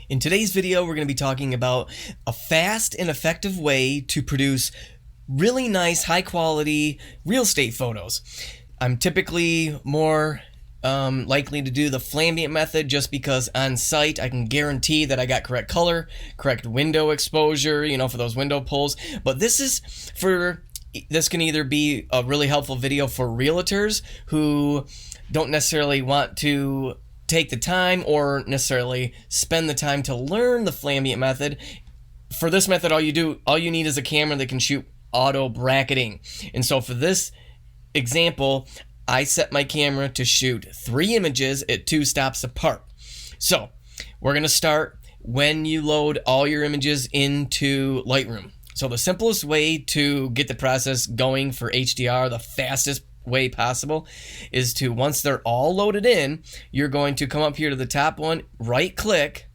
In today's video, we're going to be talking about a fast and effective way to produce really nice, high-quality real estate photos. I'm typically more likely to do the flambient method just because on site I can guarantee that I got correct color, correct window exposure, for those window pulls. But this can either be a really helpful video for realtors who don't necessarily want to take the time or necessarily spend the time to learn the flambient method. For this method, all you need is a camera that can shoot auto bracketing. And so for this example, I set my camera to shoot 3 images at 2 stops apart. So we're going to start when you load all your images into Lightroom. So the simplest way to get the process going for HDR, the fastest way possible, is to, once they're all loaded in, you're going to come up here to the top one, right click,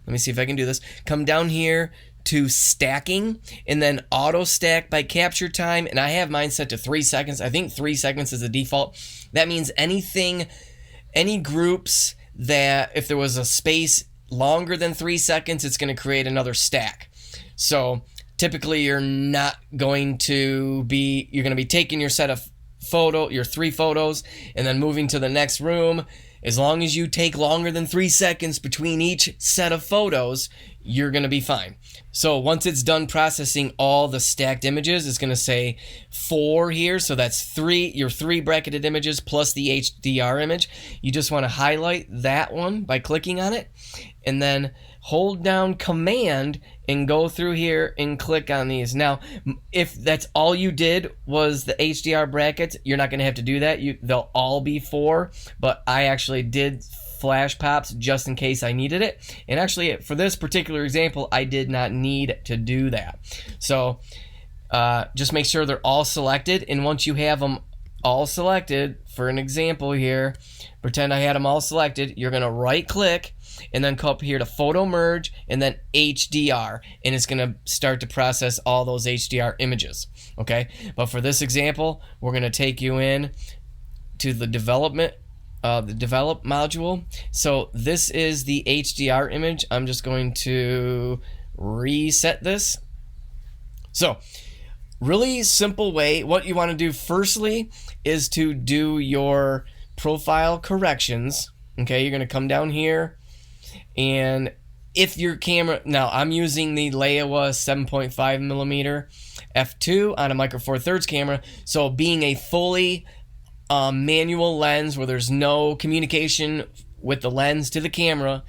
let me see if I can do this, come down here to stacking, and then auto stack by capture time, and I have mine set to 3 seconds. I think 3 seconds is the default. That means any groups that if there was a space longer than 3 seconds, it's going to create another stack. So typically you're going to be taking your your 3 photos and then moving to the next room. As long as you take longer than 3 seconds between each set of photos, you're going to be fine. So once it's done processing all the stacked images, it's going to say 4 here. So that's your 3 bracketed images plus the HDR image. You just want to highlight that one by clicking on it and then hold down Command and go through here and click on these. Now, if that's all you did was the HDR brackets, you're not going to have to do that. They'll all be 4, but I actually did flash pops just in case I needed it. And actually, for this particular example, I did not need to do that. So just make sure they're all selected. And once you have them all selected, for an example here, pretend I had them all selected, you're going to right click and then come up here to photo merge and then HDR, and it's going to start to process all those HDR images. Okay, but for this example, we're going to take you in to the develop module. So this is the HDR image. I'm just going to reset this. So really simple way. What you want to do firstly is to do your profile corrections. Okay, you're going to come down here, and if your camera, now I'm using the Leica 7.5mm f2 on a micro four thirds camera, so being a fully manual lens where there's no communication with the lens to the camera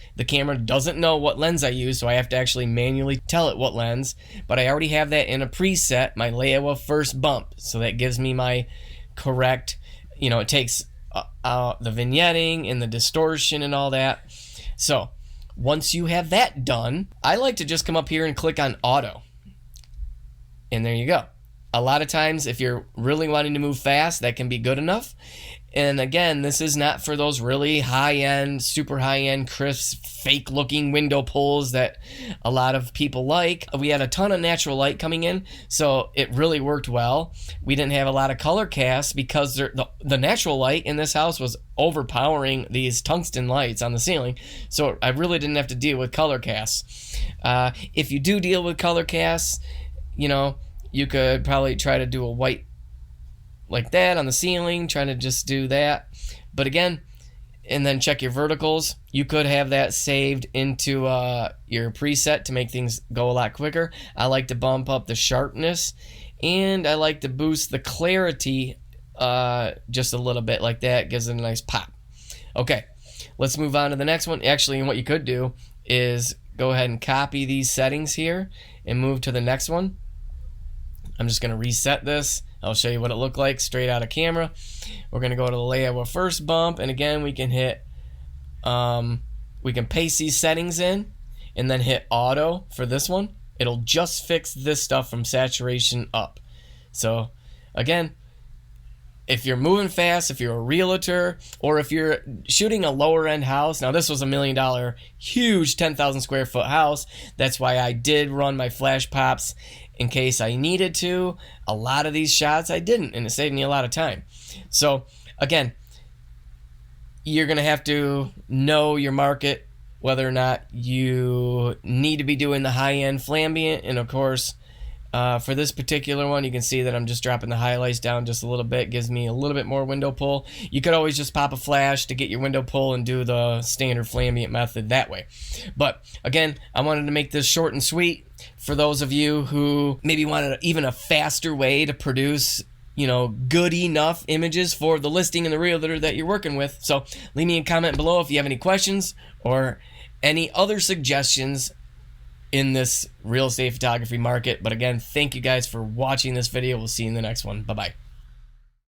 doesn't know what lens I use, so I have to actually manually tell it what lens, but I already have that in a preset, my Leica first bump, so that gives me my correct, it takes out the vignetting and the distortion and all that. So once you have that done, I like to just come up here and click on auto, and there you go. A lot of times, if you're really wanting to move fast, that can be good enough. And again, this is not for those really high-end, super high-end, crisp, fake-looking window pulls that a lot of people like. We had a ton of natural light coming in, so it really worked well. We didn't have a lot of color casts because the natural light in this house was overpowering these tungsten lights on the ceiling, so I really didn't have to deal with color casts. If you do deal with color casts, you could probably try to do a white like that on the ceiling, trying to just do that. But again, and then check your verticals. You could have that saved into your preset to make things go a lot quicker. I like to bump up the sharpness, and I like to boost the clarity just a little bit like that. Gives it a nice pop. Okay, let's move on to the next one. Actually, what you could do is go ahead and copy these settings here and move to the next one. I'm just going to reset this. I'll show you what it looked like straight out of camera. We're going to go to the Leica first bump, and again we can hit we can paste these settings in and then hit auto for this one. It'll just fix this stuff from saturation up. So again, if you're moving fast, if you're a realtor, or if you're shooting a lower end house, now this was $1 million huge 10,000 square foot house. That's why I did run my flash pops in case I needed to. A lot of these shots I didn't, and it saved me a lot of time. So again, you're going to have to know your market whether or not you need to be doing the high-end flambient. And of course, for this particular one, you can see that I'm just dropping the highlights down just a little bit. Gives me a little bit more window pull. You could always just pop a flash to get your window pull and do the standard flambient method that way. But again, I wanted to make this short and sweet for those of you who maybe wanted even a faster way to produce, you know, good enough images for the listing and the realtor that you're working with. So leave me a comment below if you have any questions or any other suggestions in this real estate photography market. But again, thank you guys for watching this video. We'll see you in the next one. Bye-bye.